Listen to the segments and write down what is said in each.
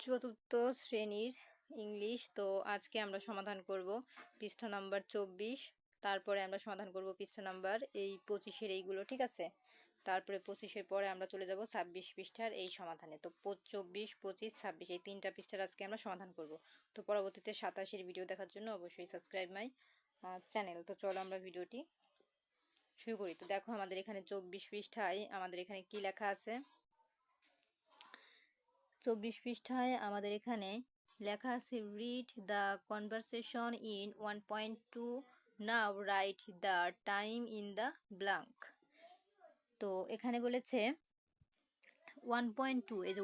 চতুর্থ শ্রেণীর ইংলিশ। তো আজকে আমরা সমাধান করব পৃষ্ঠা নাম্বার ২৪। তারপরে আমরা সমাধান করব পৃষ্ঠা নাম্বার এই ২৫-এর এইগুলো, ঠিক আছে? তারপরে ২৫-এর পরে আমরা চলে যাব ২৬ পৃষ্ঠার এই সমাধানে। তো ২৪, ২৫, ২৬ এই ৩টা পৃষ্ঠার আজকে আমরা সমাধান করব। তো পরবর্তীতে ২৭-এর ভিডিও দেখার জন্য অবশ্যই সাবস্ক্রাইব মাই চ্যানেল। তো চলো আমরা ভিডিওটি শুরু করি। তো দেখো আমাদের এখানে ২৪ পৃষ্ঠায় আমাদের এখানে কি লেখা আছে। ২৪ পৃষ্ঠায় আমাদের এখানে লেখা আছে read the conversation in 1.2, now write the time in the blank. তো এখানে বলেছে 1.2, এই যে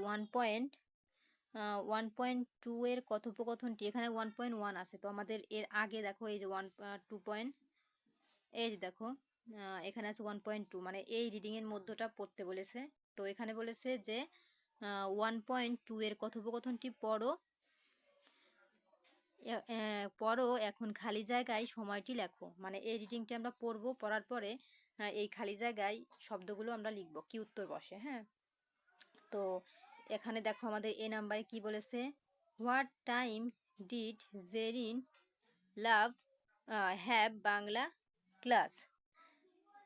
1.2 এর কথোপকথনটি এখানে 1.1 আছে। তো আমাদের এর আগে দেখো এই যে 2 পয়েন্ট, এই যে দেখো এখানে আছে 1.2, মানে এই রিডিং এর মধ্যটা পড়তে বলেছে। তো এখানে বলেছে যে 1.2 এর কথোপকথনটি পড়ো, পড়ো এখন খালি জায়গায় সময়টি লেখো। মানে এই রিডিংটি আমরা পড়বো, পড়ার পরে এই খালি জায়গায় শব্দগুলো আমরা লিখবো, কি উত্তর বসে। হ্যাঁ, তো এখানে দেখো আমাদের এ নাম্বারে কি বলেছে, what time did Jerin love have Bangla class.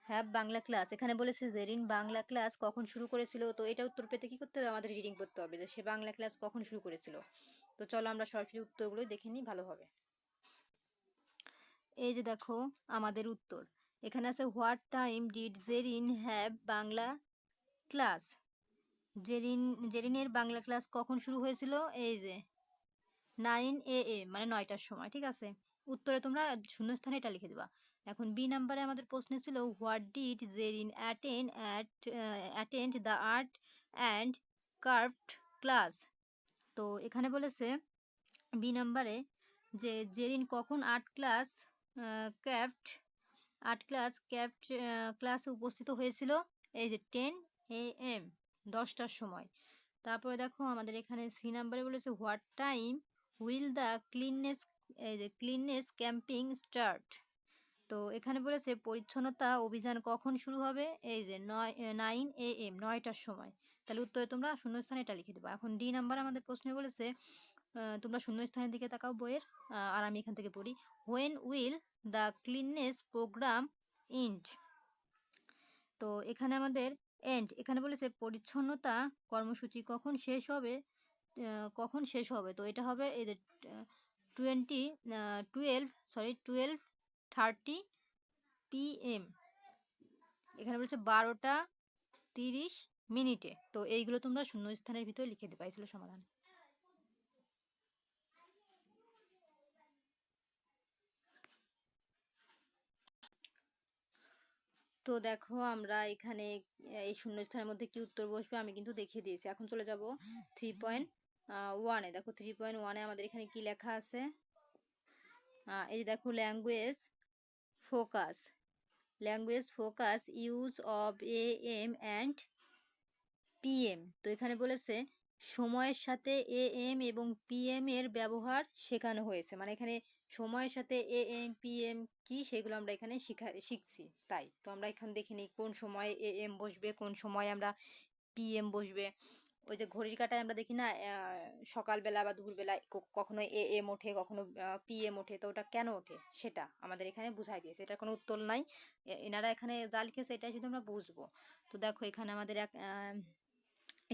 Have Bangla class, এখানে বলেছে জেরিন বাংলা ক্লাস কখন শুরু করেছিল। তো এটার উত্তর পেতে কি করতে হবে, আমাদের রিডিং করতে হবে যে সে বাংলা ক্লাস কখন শুরু করেছিল। তো চলো আমরা সরাসরি উত্তরগুলো দেখে নিই ভালো হবে। এই যে দেখো আমাদের উত্তর এখানে আছে what time did Zerin have Bangla class. জেরিনের বাংলা ক্লাস কখন শুরু হয়েছিল, এই যে 9 AM, মানে 9টার সময়, ঠিক আছে? উত্তরে তোমরা শূন্যস্থানে এটা লিখে দিবা। এখন বি নাম্বারে আমাদের প্রশ্ন ছিল what did Jerin attend the art and craft class. তো এখানে বলেছে বি নাম্বারে যে জেরিন কখন ক্রাফট ক্লাসে উপস্থিত হয়েছিল, এই যে 10 AM, 10টার সময়। তারপরে দেখো আমাদের এখানে সি নাম্বারে বলেছে what time will the cleanness camping start. তো এখানে বলেছে পরিচ্ছন্নতা অভিযান কখন শুরু হবে, এই যে 9 AM, 9টার সময়। তাহলে উত্তরে তোমরা শূন্যস্থানে এটা লিখে দেবো। এখন ডি নাম্বার আমাদের প্রশ্নে বলেছে তোমরা শূন্যস্থানের দিকে তাকাও বইয়ের, আর আমি এখান থেকে পড়ি। When will the cleanness program end. তো এখানে আমাদের এখানে বলেছে পরিচ্ছন্নতা কর্মসূচি কখন শেষ হবে, তো এটা হবে এই যে 12:30 PM। এখানে বলেছে 12:30। তো এইগুলো তোমরা শূন্যস্থানের ভিতরে লিখে দেবে, এই ছিল সমাধান। তো দেখো আমরা এখানে এই শূন্যস্থানের মধ্যে কি উত্তর বসবে আমি কিন্তু দেখিয়ে দিয়েছি। এখন চলে যাব 3.1-এ। দেখো 3.1-এ আমাদের এখানে কি লেখা আছে, এই যে দেখো language focus use of AM and PM। তো এখানে বলেছে সময়ের সাথে AM এবং PM এর ব্যবহার শেখানো হয়েছে। মানে এখানে সময়ের সাথে AM PM কি সেগুলো আমরা এখানে শিখছি। তাই তো আমরা এখানে দেখে নিই কোন সময় AM বসবে, কোন সময় আমরা PM বসবে। ওই যে ঘড়ির কাঁটায় আমরা দেখি না সকালবেলা বা দুপুরবেলায় কখনো AM ওঠে, কখনো PM ওঠে। তো ওটা কেন ওঠে সেটা আমাদের এখানে বুঝাই দিয়েছে। এটার কোনো উত্তর নাই, এনারা এখানে যা লিখেছে এটাই শুধু আমরা বুঝবো। তো দেখো এখানে আমাদের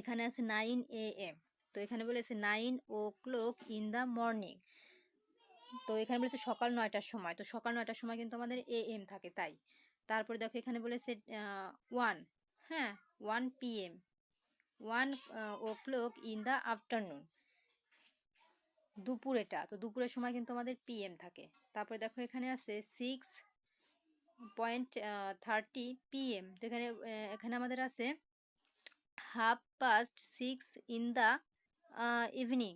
এখানে আছে 9 AM। তো এখানে বলেছে 9 o'clock ইন দ্য মর্নিং। তো এখানে বলেছে সকাল 9টার সময়। তো সকাল 9টার সময় কিন্তু আমাদের AM থাকে, তাই। তারপরে দেখো এখানে বলেছে 1, হ্যাঁ, 1 PM, 1 o'clock in the afternoon, দুপুর। এটা তো দুপুরের সময় কিন্তু আমাদের PM থাকে। তারপরে দেখো এখানে আছে 6:30 PM। তো এখানে আমাদের আছে 6:30 ইন দ্য ইভিনিং।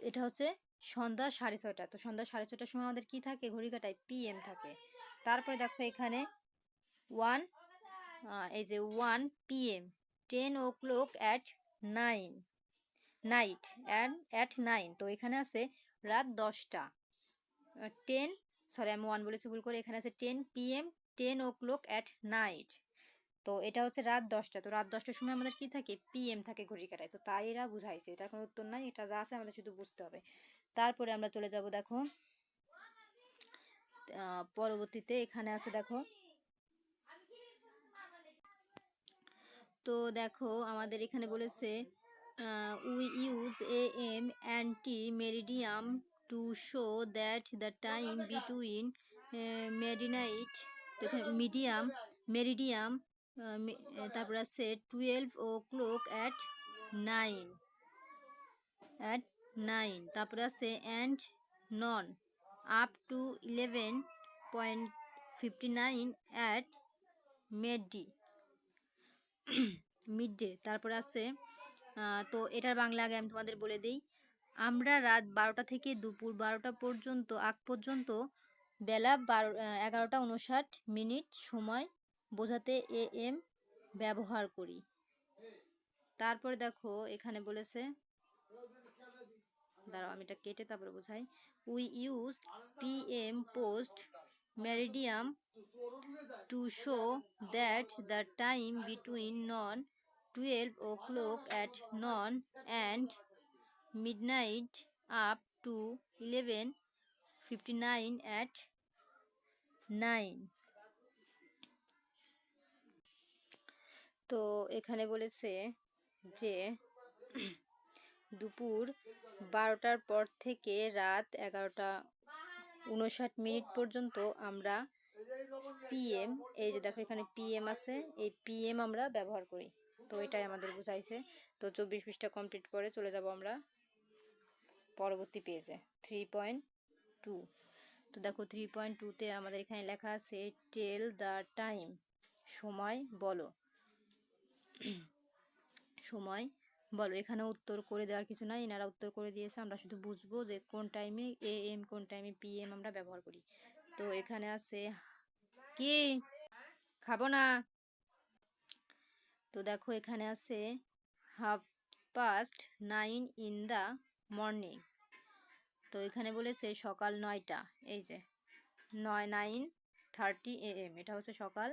এটা হচ্ছে সন্ধ্যা 6:30। তো সন্ধ্যা 6:30টার সময় আমাদের কি থাকে, ঘড়ি কাঁটায় PM থাকে। তারপরে দেখো এখানে 1, এই যে 1 PM, 10 o'clock at night and at 9। তো এখানে আছে রাত 10টা। 10, সরি আমি 1 বলেছি ভুল করে, এখানে আছে 10 PM, 10 o'clock at নাইট। তো এটা হচ্ছে রাত 10টা। তো রাত 10টার সময় আমাদের কি থাকে? PM থাকে ঘড়ির কাঁটায়। তো তাই এরা বুঝাইছে। এটার কোনো উত্তর নাই। এটা যা আছে আমাদের শুধু বুঝতে হবে। তারপরে আমরা চলে যাব দেখো পরবর্তীতে এখানে আছে দেখো। তো দেখো আমাদের এখানে বলেছে we use AM anti-meridian to show that the time between midnight medium meridian তারপর আছে 12 o'clock at 9 তারপর আছে and non up to 11:59 at midday তারপর আছে তো এটার বাংলা আগে আমি তোমাদের বলে দিই। আমরা রাত 12টা থেকে দুপুর 12টা পর্যন্ত পর্যন্ত বেলা 11:59 সময় বোঝাতে AM ব্যবহার করি। তারপরে দেখো এখানে বলেছে, দাঁড়াও আমি এটা কেটে তারপরে বোঝাই। We use PM post meridian to show that the time between non 12 o'clock at noon and midnight up to 11:59 at 9। তো এখানে বলেছে যে দুপুর 12টার পর থেকে রাত 11:59 পর্যন্ত আমরা PM, এই যে দেখো এখানে PM আছে, এই PM আমরা ব্যবহার করি। তো এটাই আমাদের বুঝাইছে। তো 24 পৃষ্ঠা কমপ্লিট করে চলে যাব আমরা পরবর্তী পেজে 3.2। তো দেখো 3.2তে আমাদের এখানে লেখা আছে টেল দ্য টাইম, সময় বলো। সময় বলো। এখানে উত্তর করে দেওয়ার কিছু নাই, এনারা উত্তর করে দিয়েছে। আমরা শুধু বুঝবো যে কোন টাইমে AM কোন টাইমে PM আমরা ব্যবহার করি। তো এখানে আছে কি খাবো না। তো দেখো এখানে আছে 9:30 in the morning। তো এখানে বলেছে সকাল 9টা, এই যে 9:30 AM, এটা হচ্ছে সকাল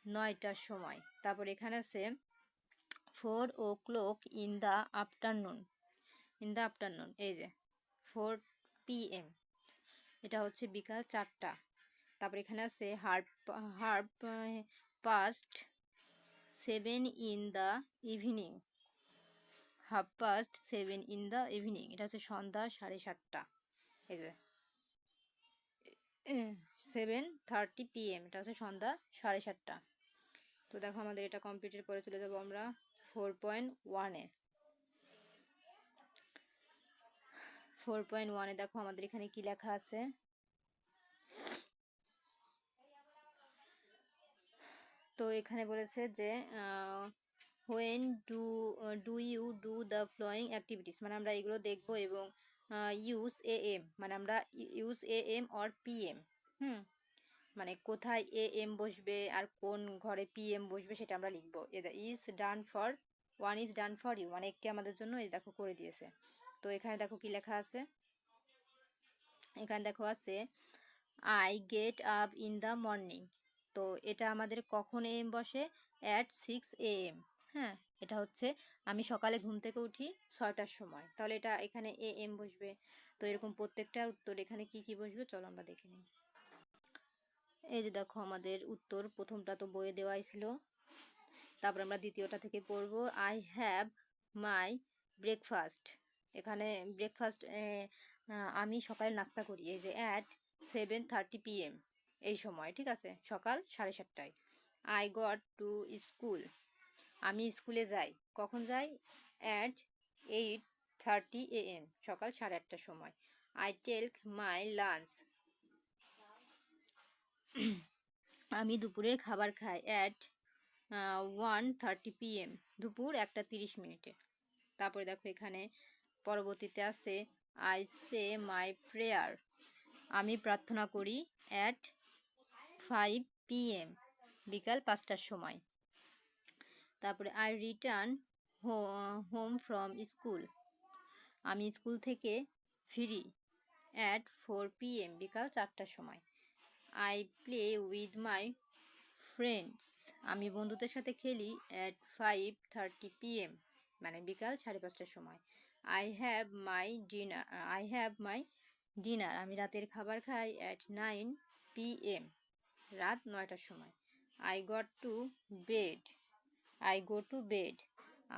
9টার সময়। তারপর এখানে আছে 4 o'clock in the afternoon, এই যে 4 PM, এটা হচ্ছে বিকাল 4টা। তারপর এখানে আছে half past 7 in the evening, এটা হচ্ছে সন্ধ্যা 7:30। এই যে 7:30 PM, এটা হচ্ছে সন্ধ্যা 7:30। তো দেখো আমাদের এটা কমপ্লিটের পরে চলে যাব আমরা 4.1-এ। 4.1-এ দেখো আমাদের এখানে কি লেখা আছে। তো এখানে বলেছে যে when do you do the following activities, মানে আমরা এগুলো দেখব। এবং use AM, মানে আমরা use AM or PM, মানে কোথায় AM বসবে আর কোন ঘরে PM বসবে সেটা আমরা লিখবো। is done for, one is done for you, মানে একটি আমাদের জন্য এই দেখো করে দিয়েছে। তো এখানে দেখো কি লেখা আছে। এখানে দেখো আছে I get up in the morning। তো এটা আমাদের কখন AM বসে? at 6 AM। হ্যাঁ, এটা হচ্ছে আমি সকালে ঘুম থেকে উঠি 6টার সময়, তাহলে এটা এখানে AM বসবে। তো এরকম প্রত্যেকটা উত্তর এখানে কি কি বসবে চলো আমরা দেখে নিই। এই যে দেখো আমাদের উত্তর, প্রথমটা তো বইয়ে দেওয়াই ছিল। তারপর আমরা দ্বিতীয়টা থেকে পড়বো I have my breakfast। এখানে ব্রেকফাস্ট, আমি সকালে নাস্তা করি, এই যে at 7:30 PM, এই সময়, ঠিক আছে, সকাল 7:30টায়। I got to school, আমি স্কুলে যাই, কখন যাই? at 8:30 AM, সকাল 8:30টার সময়। I take my lunch, আমি দুপুরের খাবার খাই at 1:30 PM, দুপুর 1:30। তারপরে দেখো এখানে পরবর্তীতে আছে I say my prayer, আমি প্রার্থনা করি at 5 PM, বিকাল 5টার সময়। তারপরে I return home from school, আমি স্কুল থেকে ফিরি at 4 PM, বিকাল 4টার সময়। I play with my friends, আমি বন্ধুদের সাথে খেলি অ্যাট 5:30 PM, মানে বিকাল 5:30টার সময়। আই হ্যাভ মাই ডিনার, আমি রাতের খাবার খাই অ্যাট 9 PM, রাত 9টার সময়। I got to bed I go to bed,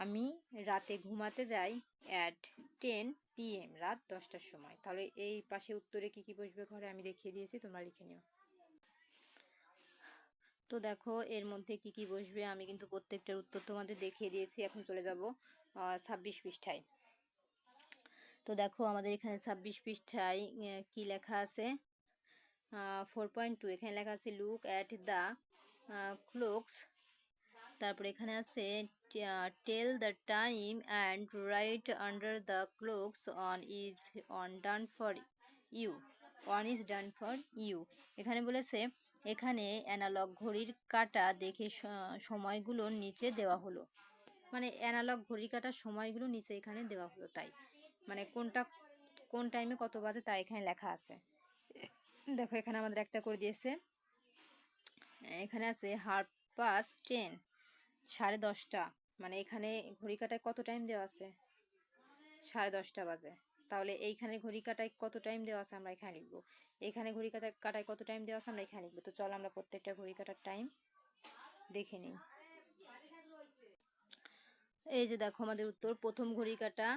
আমি রাতে ঘুমাতে যাই অ্যাট 10 PM, রাত 10টার সময়। তাহলে এই পাশে উত্তরে কি কি বসবে ঘরে আমি দেখিয়ে দিয়েছি, তোমরা লিখে নিও। তো দেখো এর মধ্যে কি কি বসবে আমি কিন্তু প্রত্যেকটার উত্তর তোমাদের দেখিয়ে দিয়েছি। এখন চলে যাব 26 পৃষ্ঠায়। তো দেখো আমাদের এখানে 26 পৃষ্ঠায় কি লেখা আছে, 4.2 এখানে লেখা আছে লুক অ্যাট দ্য ক্লোকস। তারপরে এখানে আছে tell the time and write under the clocks on is done for you done for you. এখানে বলেছে এখানে অ্যানালগ ঘড়ির কাঁটা দেখে সময়গুলোর নিচে দেওয়া হলো, মানে অ্যানালগ ঘড়ির কাঁটার সময়গুলো নিচে এখানে দেওয়া হলো, তাই মানে কোন টাইমে কত বাজে তা এখানে লেখা আছে। দেখো এখানে আমাদের একটা করে দিয়েছে, এখানে আছে 10:30, 10:30, মানে এখানে ঘড়ি কাঁটায় কত টাইম দেওয়া আছে, 10:30 বাজে। তাহলে এইখানে ঘড়ি কাঁটায় কত টাইম দেওয়া আছে আমরা এখানে লিখবো, এখানে ঘড়ি কাঁটায় কত টাইম দেওয়া আছে আমরা এখানে লিখবো। তো চলো আমরা প্রত্যেকটা ঘড়ি কাঁটার টাইম দেখে নিই। এই যে দেখো আমাদের উত্তর, প্রথম ঘড়ি কাঁটা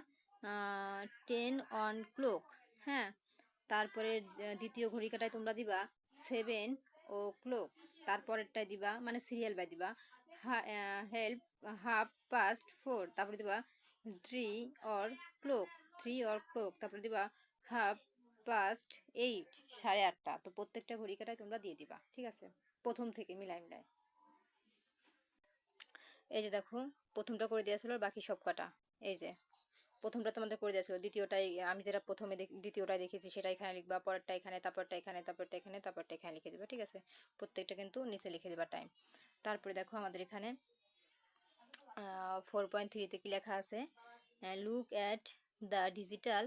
10 অন ক্লক, হ্যাঁ। তারপরে দ্বিতীয় ঘড়ি কাঁটায় তোমরা দিবা 7 ও ক্লক, তারপরেরটায় দিবা মানে সিরিয়াল বাই দিবা হেল্প 4:30, তারপরে দিবা 3 অর ক্লক, তারপরে দিবা 8:30, 8:30। তো প্রত্যেকটা ঘড়ি কাঁটায় তোমরা দিয়ে দিবা, ঠিক আছে, প্রথম থেকে মিলাই। এই যে দেখো প্রথমটা করে দেওয়া ছিল, বাকি সব কটা এই যে প্রথমটা তোমাদের করে দেওয়া ছিল, দ্বিতীয়টাই আমি যেটা প্রথমে দ্বিতীয়টাই দেখেছি সেটা এখানে লিখবা, পরেরটা এখানে, তারপরটা এখানে, তারপরটা এখানে, তারপরটা এখানে লিখে দেবা, ঠিক আছে। প্রত্যেকটা কিন্তু নিচে লিখে দেবা টাইম। তারপরে দেখো আমাদের এখানে 4.3-তে কি লেখা আছে, look at the digital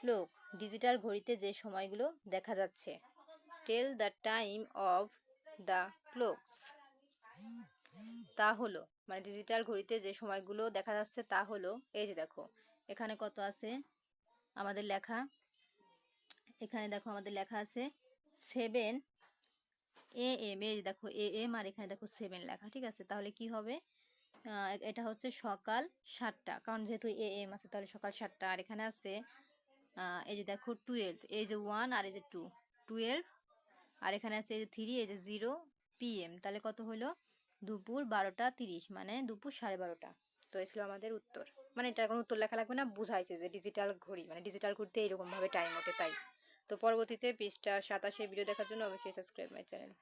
clock, digital ঘড়িতে যে সময়গুলো দেখা যাচ্ছে। Tell the time of the clocks, তা হলো মানে ডিজিটাল ঘড়িতে যে সময়গুলো দেখা যাচ্ছে তা হলো, এই যে দেখো এখানে কত আছে আমাদের লেখা, এখানে দেখো আমাদের লেখা আছে 7 AM, এই যে দেখো AM আর এখানে দেখো 7 লেখা, ঠিক আছে। তাহলে কি হবে, এটা হচ্ছে সকাল 7টা, কারণ যেহেতু AM আছে তাহলে সকাল 7টা। আর এখানে আছে এই যে দেখো 12, এই যে 1 আর এই যে 2, 12। আর এখানে আছে এই যে 3, এই যে 0 PM, তাহলে কত হলো, দুপুর 12:30, মানে দুপুর 12:30। তো এই ছিল আমাদের উত্তর, মানে এটার কোনো উত্তর লেখা লাগবে না, বুঝাইছে যে ডিজিটাল ঘড়ি মানে ডিজিটাল ঘড়িতে এরকম ভাবে টাইম ওঠে, তাই। তো পরবর্তীতে পৃষ্ঠা 27 ভিডিও দেখার জন্য অবশ্যই সাবস্ক্রাইব মাই চ্যানেল।